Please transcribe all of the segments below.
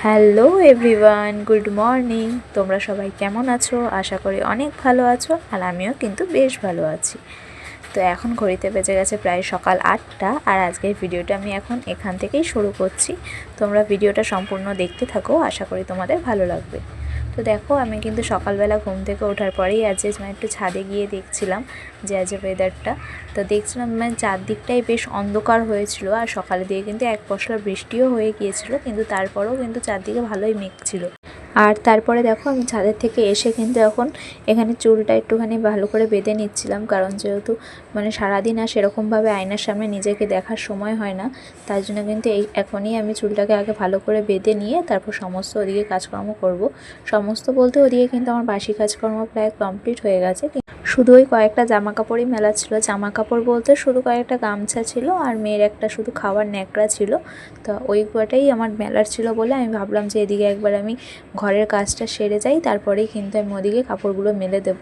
Hello everyone, good morning. তোমরা সবাই কেমন আছো? আশা করি অনেক ভালো আছো, আর আমিও কিন্তু বেশ ভালো আছি। তো এখন ঘড়িতে বেজে গেছে প্রায় সকাল 8টা, আর আজকের ভিডিওটা আমি এখন এখান থেকেই শুরু করছি। তোমরা ভিডিওটা সম্পূর্ণ দেখতে থাকো, আশা করি তোমাদের ভালো লাগবে। তো দেখো, আমি কিন্তু সকালবেলা ঘুম থেকে ওঠার পরেই আজ একটু ছাদে গিয়ে দেখছিলাম যে আজ ওয়েদারটা। তো দেখছিলাম চারদিকটাই বেশ অন্ধকার হয়েছিল, আর সকালে দিয়ে কিন্তু এক পশলা বৃষ্টিও হয়ে গিয়েছিল, কিন্তু তারপরেও কিন্তু চারদিকে ভালোই মেঘ ছিল। আর তারপরে দেখো, আমি ছাদের থেকে এসে কিন্তু এখন এখানে চুলটা একটুখানি ভালো করে বেঁধে নিচ্ছিলাম, কারণ যেহেতু সারাদিন আর সেরকমভাবে আয়নার সামনে নিজেকে দেখার সময় হয় না, তার জন্য কিন্তু এখনই আমি চুলটাকে আগে ভালো করে বেঁধে নিয়ে তারপর সমস্ত ওদিকে কাজকর্ম করব। সমস্ত বলতে ওদিকে কিন্তু আমার বাসি কাজকর্ম প্রায় কমপ্লিট হয়ে গেছে। শুধু ওই কয়েকটা জামা কাপড়ই মেলা ছিল। জামা কাপড় বলতে শুধু কয়েকটা গামছা ছিল, আর মেয়ের একটা শুধু খাওয়ার ন্যাকড়া ছিল। তো ওই কটাই আমার মেলার ছিল বলে আমি ভাবলাম যে এদিকে একবার আমি ঘরের কাজটা সেরে যাই, তারপরেই কিন্তু আমি ওদিকে কাপড়গুলো মেলে দেবো।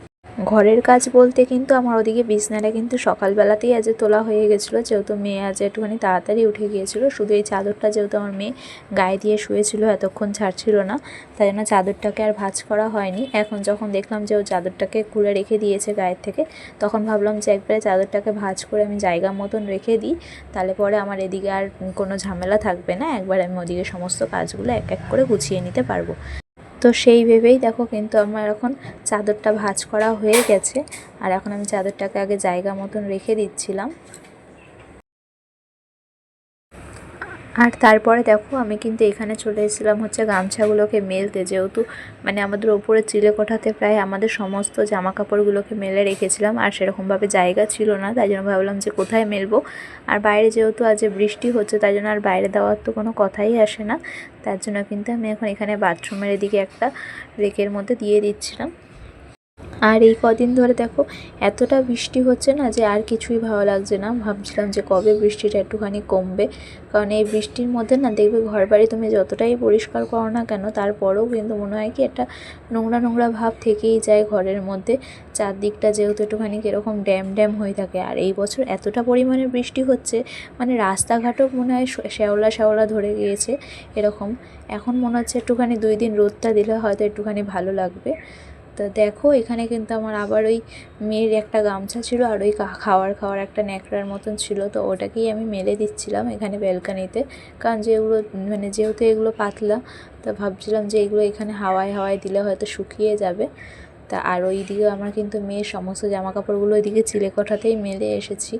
ঘরের কাজ বলতে কিন্তু আমার ওদিকে বিছনাটা কিন্তু সকালবেলাতেই আজ তোলা হয়ে গেছিলো, যেহেতু মেয়ে আজ একটুখানি তাড়াতাড়ি উঠে গিয়েছিলো। শুধু এই চাদরটা যেহেতু আমার মেয়ে গায়ে দিয়ে শুয়েছিল, এতক্ষণ ছাড়ছিল না, তাই জন্য চাদরটাকে আর ভাঁজ করা হয়নি। এখন যখন দেখলাম যে ও চাদরটাকে খুলে রেখে দিয়েছে গায়ের থেকে, তখন ভাবলাম যে একবারে চাদরটাকে ভাঁজ করে আমি জায়গা মতন রেখে দিই, তাহলে পরে আমার এদিকে আর কোনো ঝামেলা থাকবে না। একবার আমি ওদিকে সমস্ত কাজগুলো এক এক করে গুছিয়ে নিতে পারবো। তো সেই ভেবেই দেখো কিন্তু আমার এখন চাদরটা ভাঁজ করা হয়ে গেছে, আর এখন আমি চাদরটাকে আগে জায়গা মতন রেখে দিচ্ছিলাম। আর তারপরে দেখো, আমি কিন্তু এখানে চলে এসেছিলাম গামছাগুলোকে মেলতে, যেহেতু আমাদের ওপরে চিলেকোঠাতে প্রায় আমাদের সমস্ত জামা কাপড়গুলোকে মেলে রেখেছিলাম, আর সেরকমভাবে জায়গা ছিল না, তাই জন্য ভাবলাম যে কোথায় মেলবো। আর বাইরে যেহেতু আজ বৃষ্টি হচ্ছে, তাই জন্য আর বাইরে দেওয়ার তো কোনো কথাই আসে না। তার জন্য কিন্তু আমি এখন এখানে বাথরুমের এদিকে একটা রেকের মধ্যে দিয়ে দিচ্ছিলাম। আর এই কদিন ধরে দেখো এতটা বৃষ্টি হচ্ছে না যে আর কিছুই ভালো লাগছে না। ভাবছিলাম যে কবে বৃষ্টিটা একটুখানি কমবে, কারণ এই বৃষ্টির মধ্যে না দেখবে ঘর বাড়ি তুমি যতটাই পরিষ্কার করো না কেন, তারপরেও কিন্তু মনে হয় কি একটা নোংরা নোংরা ভাব থেকেই যায় ঘরের মধ্যে। চারদিকটা যেহেতু একটুখানি কীরকম ড্যাম ড্যাম হয়ে থাকে, আর এই বছর এতটা পরিমাণে বৃষ্টি হচ্ছে রাস্তাঘাটও মনে হয় শ্যাওলা শ্যাওলা ধরে গিয়েছে এরকম। এখন মনে হচ্ছে একটুখানি 2 দিন রোদটা দিলে হয়তো একটুখানি ভালো লাগবে। তো দেখো, এখানে কিন্তু আমার আবার ওই মেয়ের একটা গামছা ছিল, আর ওই খাওয়ার একটা ন্যাকড়ার মতন ছিল, তো ওটাকেই আমি মেলে দিচ্ছিলাম এখানে ব্যালকানিতে। কারণ যেগুলো যেহেতু এগুলো পাতলা, তো ভাবছিলাম যে এগুলো এখানে হাওয়ায় হাওয়ায় দিলে হয়তো শুকিয়ে যাবে। তা আর ওই দিকে আমার কিন্তু মেয়ের সমস্ত জামা কাপড়গুলো ওইদিকে চিলেকোঠাতেই মেলে এসেছি।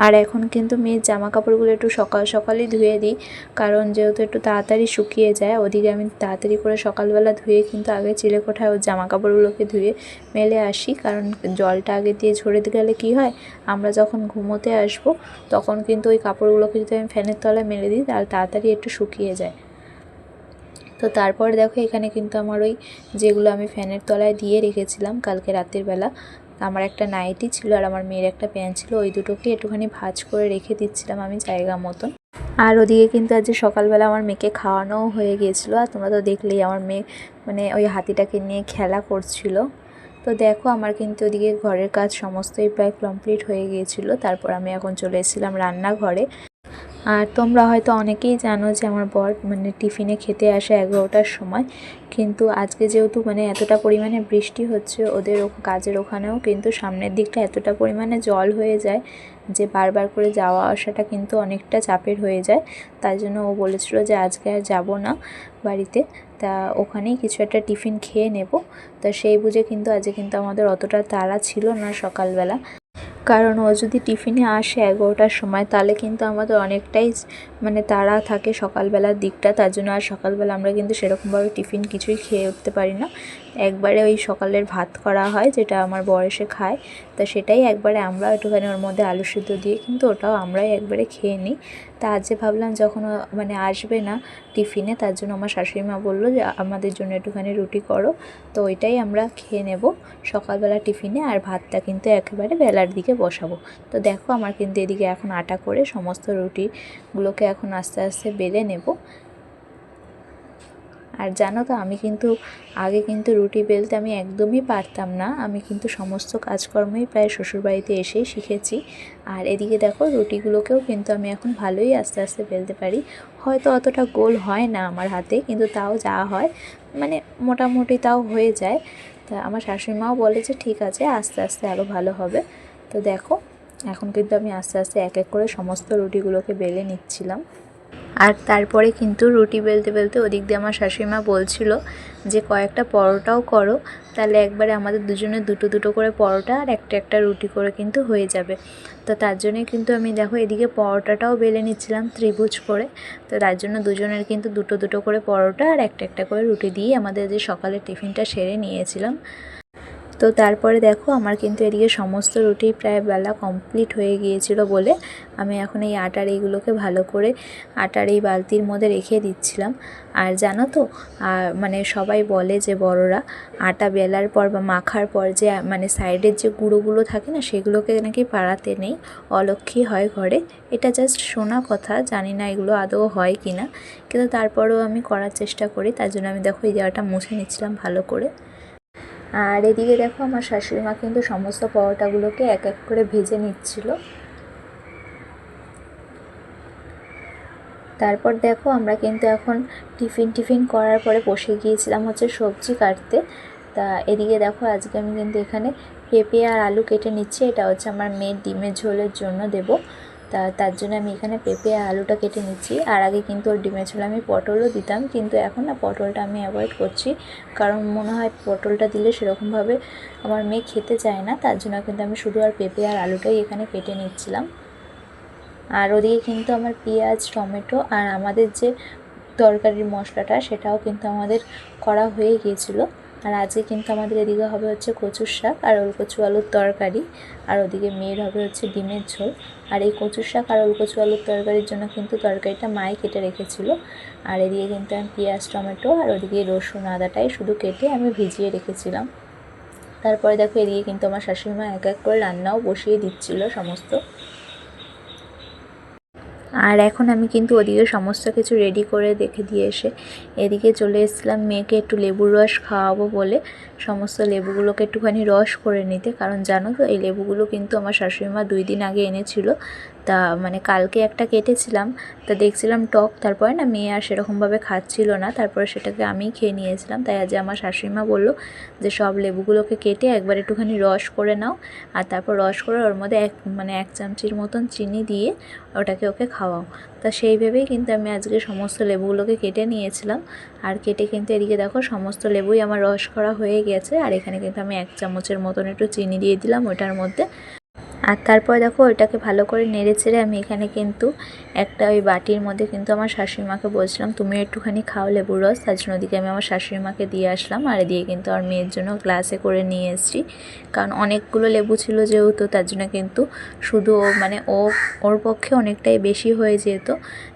আর এখন কিন্তু মেয়ের জামা কাপড়গুলো একটু সকাল সকালই ধুয়ে দিই, কারণ যেহেতু একটু তাড়াতাড়ি শুকিয়ে যায়। ওদিকে আমি তাড়াতাড়ি করে সকালবেলা ধুয়ে কিন্তু আগে চিলেকোঠায় ওর জামা কাপড়গুলোকে ধুয়ে মেলে আসি, কারণ জলটা আগে দিয়ে ঝরে গেলে কী হয়, আমরা যখন ঘুমোতে আসবো তখন কিন্তু ওই কাপড়গুলোকে যদি আমি ফ্যানের তলায় মেলে দিই তাহলে তাড়াতাড়ি একটু শুকিয়ে যায়। তো তারপরে দেখো, এখানে কিন্তু আমার ওই যেগুলো আমি ফ্যানের তলায় দিয়ে রেখেছিলাম কালকে রাতের বেলা, আমার একটা নাইটি ছিল আর আমার মেয়ের একটা প্যান্ট ছিল, ওই দুটোকে একটুখানি ভাঁজ করে রেখে দিচ্ছিলাম আমি জায়গা মতন। আর ওদিকে কিন্তু আজ সকালবেলা আমার মেয়েকে খাওয়ানোও হয়ে গিয়েছিলো, আর তোমরা তো দেখলেই আমার মেয়ে ওই হাতিটাকে নিয়ে খেলা করছিল। তো দেখো, আমার কিন্তু ওদিকে ঘরের কাজ সমস্তই প্রায় কমপ্লিট হয়ে গিয়েছিলো। তারপর আমি এখন চলে এসেছিলাম রান্নাঘরে। আর তোমরা হয়তো অনেকেই জানো যে আমার বর টিফিনে খেতে আসে 11টার সময়, কিন্তু আজকে যেহেতু এতটা পরিমাণে বৃষ্টি হচ্ছে, ওদের কাজের ওখানেও কিন্তু সামনের দিকটা এতটা পরিমাণে জল হয়ে যায় যে বারবার করে যাওয়া আসাটা কিন্তু অনেকটা চাপের হয়ে যায়। তাই জন্য ও বলেছিল যে আজকে আর যাবো না বাড়িতে, তা ওখানেই কিছু একটা টিফিন খেয়ে নেব। তা সেই বুঝে কিন্তু আজকে কিন্তু আমাদের অতটা তাড়া ছিল না সকালবেলা, কারণ ও যদি টিফিনে আসে 11টার সময় তাহলে কিন্তু আমাদের অনেকটাই তাড়া থাকে সকালবেলার দিকটা। তার জন্য আর সকালবেলা আমরা কিন্তু সেরকমভাবে টিফিন কিছুই খেয়ে উঠতে পারি না। একবারে ওই সকালের ভাত করা হয়, যেটা আমার বর এসে খায়, তা সেটাই একবারে আমরা একটুখানি ওর মধ্যে আলু সিদ্ধ দিয়ে কিন্তু ওটাও আমরাই একবারে খেয়ে নিই। তা আজ ভাবলাম যখন আসবে না টিফিনে, তার জন্য আমার শাশুড়ি মা বললো যে আমাদের জন্য একটুখানি রুটি করো, তো ওইটাই আমরা খেয়ে নেব সকালবেলা টিফিনে, আর ভাতটা কিন্তু একেবারে বেলার দিকে বসাবো। তো দেখো, আমার কিন্তু এদিকে এখন আটা করে সমস্ত রুটিগুলোকে এখন আস্তে আস্তে বেলে নেব। আর জানো তো আমি কিন্তু আগে কিন্তু রুটি বেলতে আমি একদমই পারতাম না, আমি কিন্তু সমস্ত কাজকর্মই প্রায় শ্বশুরবাড়িতে এসেই শিখেছি। আর এদিকে দেখো রুটিগুলোকেও কিন্তু আমি এখন ভালোই আস্তে আস্তে বেলতে পারি। হয়তো অতটা গোল হয় না আমার হাতে, কিন্তু তাও যা হয় মানে মোটামুটি তাও হয়ে যায়। তা আমার শাশুড়িমাও বলে যে ঠিক আছে, আস্তে আস্তে আরও ভালো হবে। তো দেখো এখন কিন্তু আমি আস্তে আস্তে এক এক করে সমস্ত রুটিগুলোকে বেলে নিচ্ছিলাম। আর তারপরে কিন্তু রুটি বেলতে বেলতে ওদিক দিয়ে আমার শাশুড়িমা বলছিল যে কয়েকটা পরোটাও করো, তাহলে একবারে আমাদের দুজনের দুটো দুটো করে পরোটা আর একটা একটা রুটি করে কিন্তু হয়ে যাবে। তো তার জন্যে কিন্তু আমি দেখো এদিকে পরোটাটাও বেলে নিচ্ছিলাম ত্রিভুজ করে। তো তার জন্য দুজনের কিন্তু দুটো দুটো করে পরোটা আর একটা একটা করে রুটি দিয়ে আমাদের যে সকালের টিফিনটা সেরে নিয়েছিলাম। তো তারপরে দেখো আমার কিন্তু এদিকে সমস্ত রুটি প্রায় বেলা কমপ্লিট হয়ে গিয়েছিল বলে আমি এখন এই আটার এইগুলোকে ভালো করে আটার এই বালতির মধ্যে রেখে দিচ্ছিলাম। আর জানো তো মানে সবাই বলে যে বড়রা আটা বেলার পর বা মাখার পর যে মানে সাইডের যে গুঁড়োগুলো থাকে না, সেগুলোকে নাকি পাড়াতে নেই, অলক্ষ্মী হয় ঘরে। এটা জাস্ট শোনা কথা, জানি না এগুলো আদৌ হয় কি না, কিন্তু তারপরেও আমি করার চেষ্টা করি। তার জন্য আমি দেখো এই জায়গাটা মুছে নিচ্ছিলাম ভালো করে। আর এদিকে দেখো আমার শাশুড়ি মা কিন্তু সমস্ত পরোটাগুলোকে এক এক করে ভেজে নিচ্ছিল। তারপর দেখো আমরা কিন্তু এখন টিফিন করার পরে বসে গিয়েছিলাম হচ্ছে সবজি কাটতে। তা এদিকে দেখো আজকে আমি কিন্তু এখানে পেঁপে আর আলু কেটে নিচ্ছি, এটা হচ্ছে আমার মেয়ের ডিমের ঝোলের জন্য দেব। তার জন্য আমি এখানে পেঁপে আর আলুটা কেটে নিচ্ছি। আর আগে কিন্তু ওর ডিমের ঝোলে আমি পটলও দিতাম, কিন্তু এখন না পটলটা আমি অ্যাভয়েড করছি, কারণ মনে হয় পটলটা দিলে সেরকমভাবে আমার মেয়ে খেতে চায় না। তার জন্য কিন্তু আমি শুধু আর পেঁপে আর আলুটাই এখানে কেটে নিচ্ছিলাম। আর ওদিকে কিন্তু আমার পেঁয়াজ টমেটো আর আমাদের যে তরকারির মশলাটা সেটাও কিন্তু আমাদের করা হয়ে গিয়েছিল। আর আজকে কিন্তু আমাদের এদিকে হবে হচ্ছে কচুর শাক আর ওলকচু আলুর তরকারি, আর ওদিকে মেয়ের হবে হচ্ছে ডিমের ঝোল। আর এই কচুর শাক আর ওলকচু আলুর তরকারির জন্য কিন্তু তরকারিটা মাই কেটে রেখেছিল। আর এদিকে কিন্তু আমি পেঁয়াজ টমেটো আর ওদিকে রসুন আদাটাই শুধু কেটে আমি ভিজিয়ে রেখেছিলাম। তারপরে দেখো এদিকে কিন্তু আমার শাশুড়ি মা এক এক করে রান্নাও বসিয়ে দিচ্ছিল সমস্ত। আর এখন আমি কিন্তু ওদিকে সমস্ত কিছু রেডি করে রেখে দিয়ে এসে এদিকে চলে এসেছিলাম মেয়েকে একটু লেবুর রস খাওয়াবো বলে সমস্ত লেবুগুলোকে একটুখানি রস করে নিতে। কারণ জানো তো এই লেবুগুলো কিন্তু আমার শাশুড়ি মা 2 দিন আগে এনেছিল। তা মানে কালকে একটা কেটেছিলাম, তা দেখছিলাম টক, তারপরে না মেয়ে আর সেরকমভাবে খাচ্ছিল না, তারপরে সেটাকে আমিই খেয়ে নিয়েছিলাম। তাই আজ আমার শাশুড়ি মা বললো যে সব লেবুগুলোকে কেটে একবার একটুখানি রস করে নাও, আর তারপর রস করে ওর মধ্যে এক চামচির মতন চিনি দিয়ে ওটাকে ওকে খাওয়াও। তা সেই ভেবেই কিন্তু আমি আজকে সমস্ত লেবুগুলোকে কেটে নিয়েছিলাম। আর কেটে কিন্তু এদিকে দেখো সমস্ত লেবুই আমার রস করা হয়ে গেছে। আর এখানে কিন্তু আমি 1 চামচের মতন একটু চিনি দিয়ে দিলাম ওটার মধ্যে। আর তারপর দেখো ওইটাকে ভালো করে নেড়ে চেড়ে আমি এখানে কিন্তু একটা ওই বাটির মধ্যে কিন্তু আমার শাশুড়ি মাকে বলছিলাম তুমি একটুখানি খাও লেবুর রস, তার জন্য ওদিকে আমি আমার শাশুড়ি মাকে দিয়ে আসলাম। আর এদিকে কিন্তু আমার মেয়ের জন্য গ্লাসে করে নিয়ে এসেছি, কারণ অনেকগুলো লেবু ছিল যেহেতু, তার জন্য কিন্তু শুধু মানে ওর পক্ষে অনেকটাই বেশি হয়ে যেত।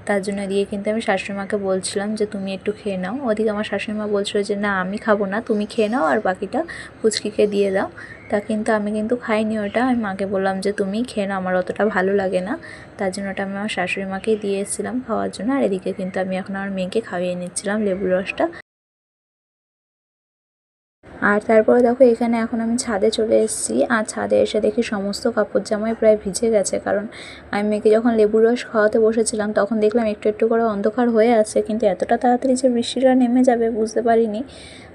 তার জন্য দিয়ে কিন্তু আমি শাশুড়ি মাকে বলছিলাম যে তুমি একটু খেয়ে নাও। ওদিকে আমার শাশুড়ি মা বলছিল যে না আমি খাবো না, তুমি খেয়ে নাও আর বাকিটা পুচকিকে দিয়ে দাও। তা কিন্তু আমি কিন্তু খাইনি ওটা, আমি মাকে বললাম যে তুমি খেয়ে নাও, আমার অতটা ভালো লাগে না। তার জন্য ওটা আমি আমার শাশুড়ি মাকেই দিয়ে এসেছিলাম খাওয়ার জন্য। আর এদিকে কিন্তু আমি এখন আমার মেয়েকে খাইয়ে নিচ্ছিলাম লেবুর রসটা। আর তারপরে দেখো এখানে এখন আমি ছাদে চলে এসেছি। আর ছাদে এসে দেখি সমস্ত কাপড় জামাই প্রায় ভিজে গেছে, কারণ আমি মেয়েকে যখন লেবুর রস খাওয়াতে বসেছিলাম তখন দেখলাম একটু একটু করে অন্ধকার হয়ে আসছে, কিন্তু এতটা তাড়াতাড়ি যে বৃষ্টিটা নেমে যাবে বুঝতে পারিনি।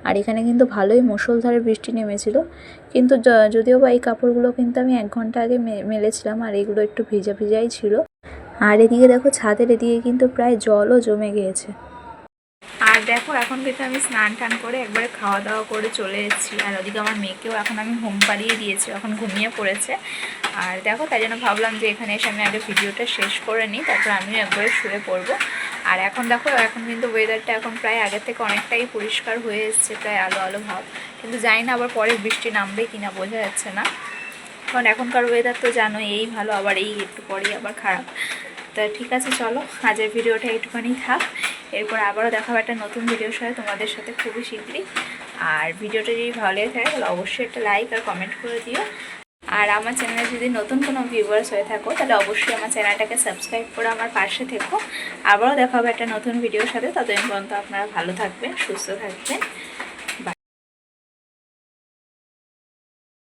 আর এখানে কিন্তু ভালোই মুষলধারে বৃষ্টি নেমেছিল, কিন্তু যদিও বা এই কাপড়গুলো কিন্তু আমি 1 ঘন্টা আগে মেলেছিলাম, আর এগুলো একটু ভিজা ভিজাই ছিল। আর এদিকে দেখো ছাদের এদিকে কিন্তু প্রায় জলও জমে গিয়েছে। আর দেখো এখন কিন্তু আমি স্নান টান করে একবারে খাওয়া দাওয়া করে চলে এসেছি। আর ওদিকে আমার মেয়েকেও এখন আমি ঘুম পাড়িয়ে দিয়েছি, এখন ঘুমিয়ে পড়েছে। আর দেখো তাই জন্য ভাবলাম যে এখানে এসে আমি আগে ভিডিওটা শেষ করে নিই, তারপর আমিও একবারে শুয়ে পড়বো। আর এখন দেখো এখন কিন্তু ওয়েদারটা এখন প্রায় আগের থেকে অনেকটাই পরিষ্কার হয়ে এসছে, প্রায় আলো আলো ভাব, কিন্তু জানি না আবার পরে বৃষ্টি নামবে কিনা, বোঝা যাচ্ছে না। কারণ এখনকার ওয়েদার তো জানো এই ভালো আবার এই একটু পরেই আবার খারাপ। তা ঠিক আছে চলো আজের ভিডিওটা একটুখানি থাক, এরপর আবারও দেখাবো একটা নতুন ভিডিওর সাথে তোমাদের সাথে খুবই শীঘ্রই। আর ভিডিওটা যদি ভালো লেগে থাকে তাহলে অবশ্যই একটা লাইক আর কমেন্ট করে দিও। আর আমার চ্যানেলে যদি নতুন কোনো ভিউয়ার্স হয়ে থাকো তাহলে অবশ্যই আমার চ্যানেলটাকে সাবস্ক্রাইব করে আমার পাশে থেকো। আবারও দেখা হবে একটা নতুন ভিডিওর সাথে। ততদিন পর্যন্ত আপনারা ভালো থাকবেন, সুস্থ থাকবেন।